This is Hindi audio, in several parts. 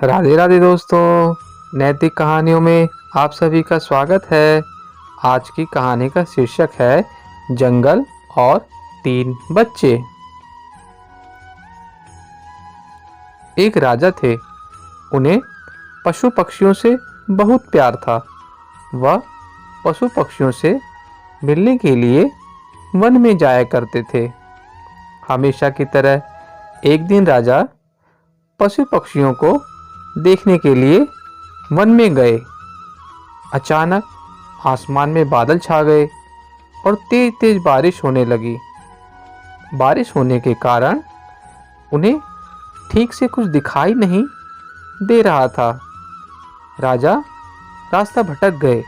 राधे राधे दोस्तों, नैतिक कहानियों में आप सभी का स्वागत है। आज की कहानी का शीर्षक है जंगल और 3 बच्चे। एक राजा थे, उन्हें पशु पक्षियों से बहुत प्यार था। वह पशु पक्षियों से मिलने के लिए वन में जाया करते थे। हमेशा की तरह एक दिन राजा पशु पक्षियों को देखने के लिए वन में गए। अचानक आसमान में बादल छा गए और तेज तेज बारिश होने लगी। बारिश होने के कारण उन्हें ठीक से कुछ दिखाई नहीं दे रहा था। राजा रास्ता भटक गए।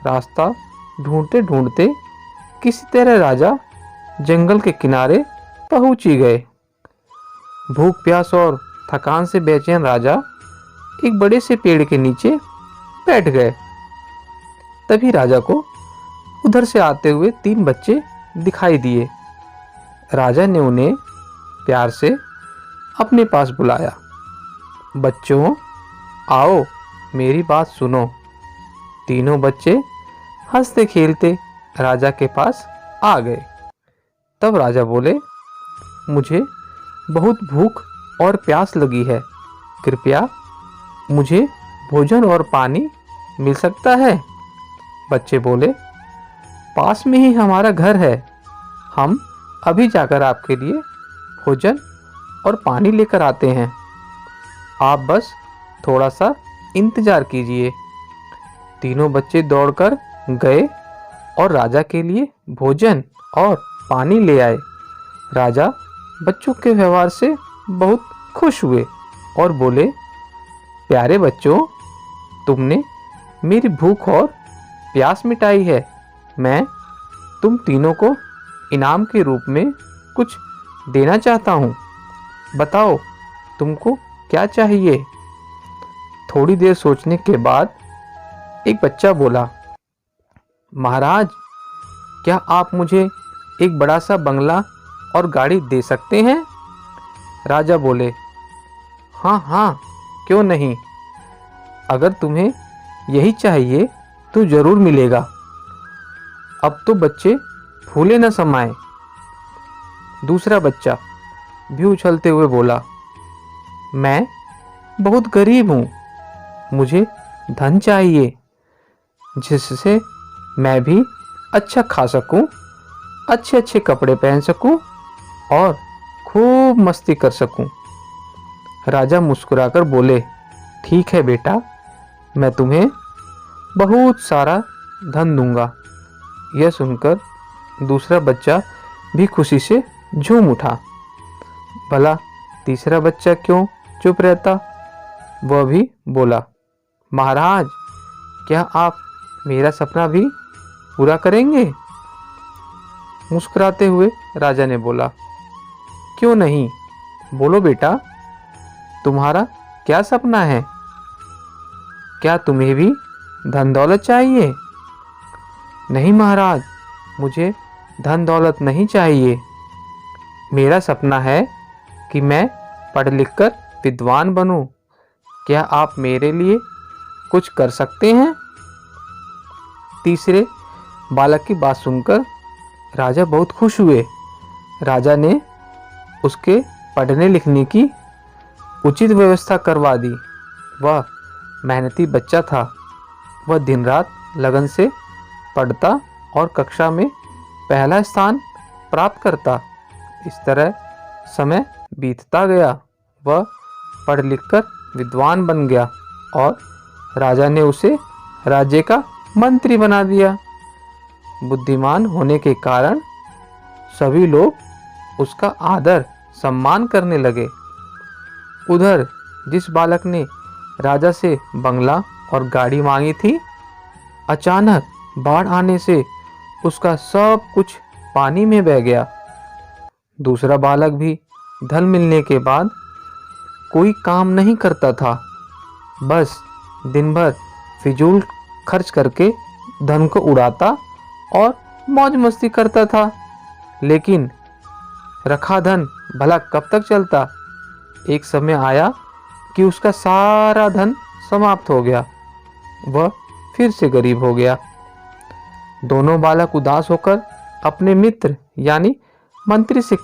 रास्ता ढूंढते ढूंढते किसी तरह राजा जंगल के किनारे पहुंच ही गए। भूख प्यास और थकान से बेचैन राजा एक बड़े से पेड़ के नीचे बैठ गए। तभी राजा को उधर से आते हुए 3 बच्चे दिखाई दिए। राजा ने उन्हें प्यार से अपने पास बुलाया। बच्चों, आओ मेरी बात सुनो। तीनों बच्चे हंसते खेलते राजा के पास आ गए। तब राजा बोले, मुझे बहुत भूख और प्यास लगी है। कृपया मुझे भोजन और पानी मिल सकता है? बच्चे बोले, पास में ही हमारा घर है। हम अभी जाकर आपके लिए भोजन और पानी लेकर आते हैं। आप बस थोड़ा सा इंतजार कीजिए। तीनों बच्चे दौड़कर गए और राजा के लिए भोजन और पानी ले आए। राजा बच्चों के व्यवहार से बहुत खुश हुए और बोले, प्यारे बच्चों, तुमने मेरी भूख और प्यास मिटाई है। मैं तुम तीनों को इनाम के रूप में कुछ देना चाहता हूँ। बताओ तुमको क्या चाहिए? थोड़ी देर सोचने के बाद एक बच्चा बोला, महाराज, क्या आप मुझे एक बड़ा सा बंगला और गाड़ी दे सकते हैं? राजा बोले, हाँ हाँ, क्यों नहीं। अगर तुम्हें यही चाहिए तो जरूर मिलेगा। अब तो बच्चे फूले न समाए। दूसरा बच्चा भी उछलते हुए बोला, मैं बहुत गरीब हूँ। मुझे धन चाहिए जिससे मैं भी अच्छा खा सकूं, अच्छे अच्छे कपड़े पहन सकूं और खूब मस्ती कर सकूं। राजा मुस्कुराकर बोले, ठीक है बेटा, मैं तुम्हें बहुत सारा धन दूंगा। यह सुनकर दूसरा बच्चा भी खुशी से झूम उठा। भला तीसरा बच्चा क्यों चुप रहता? वह भी बोला, महाराज, क्या आप मेरा सपना भी पूरा करेंगे? मुस्कुराते हुए राजा ने बोला, क्यों नहीं, बोलो बेटा, तुम्हारा क्या सपना है? क्या तुम्हें भी धन दौलत चाहिए? नहीं महाराज, मुझे धन दौलत नहीं चाहिए। मेरा सपना है कि मैं पढ़ लिख कर विद्वान बनूं। क्या आप मेरे लिए कुछ कर सकते हैं? तीसरे बालक की बात सुनकर राजा बहुत खुश हुए। राजा ने उसके पढ़ने लिखने की उचित व्यवस्था करवा दी। वह मेहनती बच्चा था। वह दिन रात लगन से पढ़ता और कक्षा में पहला स्थान प्राप्त करता। इस तरह समय बीतता गया। वह पढ़ लिख कर विद्वान बन गया और राजा ने उसे राज्य का मंत्री बना दिया। बुद्धिमान होने के कारण सभी लोग उसका आदर सम्मान करने लगे। उधर जिस बालक ने राजा से बंगला और गाड़ी मांगी थी, अचानक बाढ़ आने से उसका सब कुछ पानी में बह गया। दूसरा बालक भी धन मिलने के बाद कोई काम नहीं करता था। बस दिन भर फिजूल खर्च करके धन को उड़ाता और मौज मस्ती करता था। लेकिन रखा धन भला कब तक चलता? एक समय आया कि उसका सारा धन समाप्त हो गया। वह फिर से गरीब हो गया। दोनों बालक उदास होकर अपने मित्र यानी मंत्री से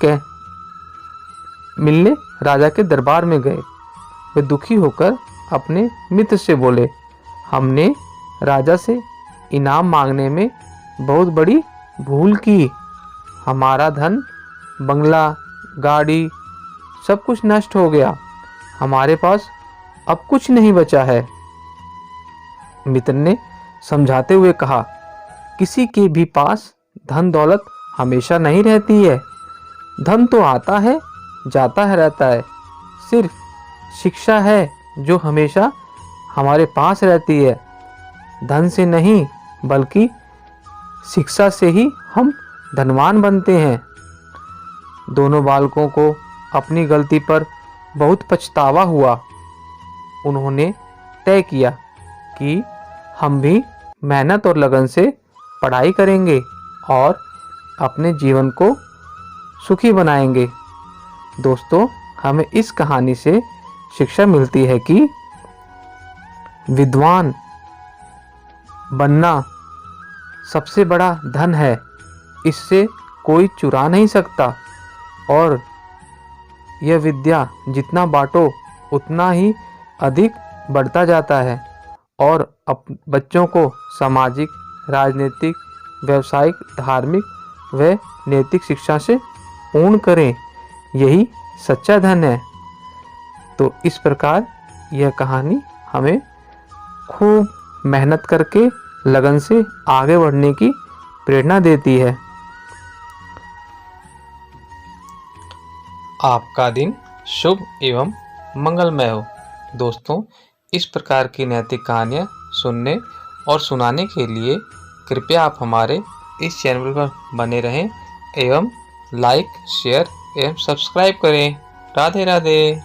मिलने राजा के दरबार में गए। वे दुखी होकर अपने मित्र से बोले, हमने राजा से इनाम मांगने में बहुत बड़ी भूल की। हमारा धन, बंगला, गाड़ी सब कुछ नष्ट हो गया। हमारे पास अब कुछ नहीं बचा है। मित्र ने समझाते हुए कहा, किसी के भी पास धन दौलत हमेशा नहीं रहती है। धन तो आता है जाता है रहता है। सिर्फ शिक्षा है जो हमेशा हमारे पास रहती है। धन से नहीं बल्कि शिक्षा से ही हम धनवान बनते हैं। दोनों बालकों को अपनी गलती पर बहुत पछतावा हुआ। उन्होंने तय किया कि हम भी मेहनत और लगन से पढ़ाई करेंगे और अपने जीवन को सुखी बनाएंगे। दोस्तों, हमें इस कहानी से शिक्षा मिलती है कि विद्वान बनना सबसे बड़ा धन है। इससे कोई चुरा नहीं सकता और यह विद्या जितना बांटो उतना ही अधिक बढ़ता जाता है। और बच्चों को सामाजिक, राजनीतिक, व्यावसायिक, धार्मिक व नैतिक शिक्षा से पूर्ण करें। यही सच्चा धन है। तो इस प्रकार यह कहानी हमें खूब मेहनत करके लगन से आगे बढ़ने की प्रेरणा देती है। आपका दिन शुभ एवं मंगलमय हो। दोस्तों, इस प्रकार की नैतिक कहानियाँ सुनने और सुनाने के लिए कृपया आप हमारे इस चैनल पर बने रहें एवं लाइक, शेयर एवं सब्सक्राइब करें। राधे राधे।